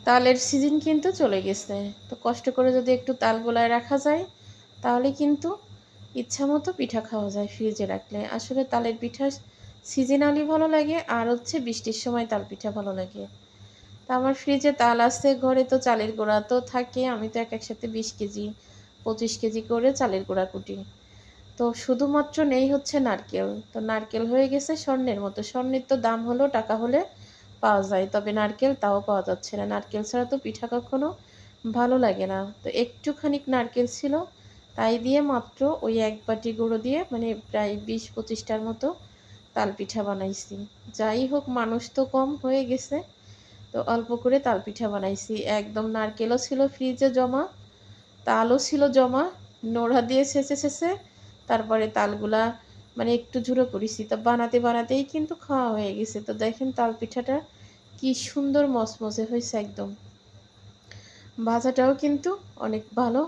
তালের সিজন কিন্তু চলে গেছে। তো কষ্ট করে যদি একটু তাল গোলায় রাখা যায় তাহলে কিন্তু ইচ্ছা মতো পিঠা খাওয়া যায় ফ্রিজে রাখলে। আসলে তালের পিঠা সিজনালি ভালো লাগে, আর হচ্ছে বৃষ্টির সময় তাল পিঠা ভালো লাগে। তা আমার ফ্রিজে তাল আছে, ঘরে তো চালের গুঁড়া তো থাকে। আমি তো একসাথে 20 কেজি 25 কেজি করে চালের গুঁড়া কুটি। তো শুধুমাত্র নেই হচ্ছে নারকেল। তো নারকেল হয়ে গেছে স্বর্ণের মতো। স্বর্ণের তো দাম হলো টাকা হলে পাওয়া যায়, তবে নারকেল তাও পাওয়া যাচ্ছে না। নারকেল ছাড়া তো পিঠা কখনো ভালো লাগে না। তো একটুখানি নারকেল ছিল, তাই দিয়ে মাত্র ওই 1 বাটি গুঁড়ো দিয়ে মানে প্রায় 20-25টার মতো তাল পিঠা বানাইছি। যাই হোক, মানুষ তো কম হয়ে গেছে, তো অল্প করে তাল পিঠা বানাইছি। একদম নারকেলও ছিল ফ্রিজে জমা, তালও ছিল জমা। নোড়া দিয়ে ছেঁচে তারপরে তালগুলা মানে একটু ঝুড়ো করেছি। তা বানাতে বানাতেই কিন্তু খাওয়া হয়ে গেছে। তো দেখেন তাল পিঠাটা কি সুন্দর মচমচে হয়েছে একদম। ভাজাটাও কিন্তু অনেক ভালো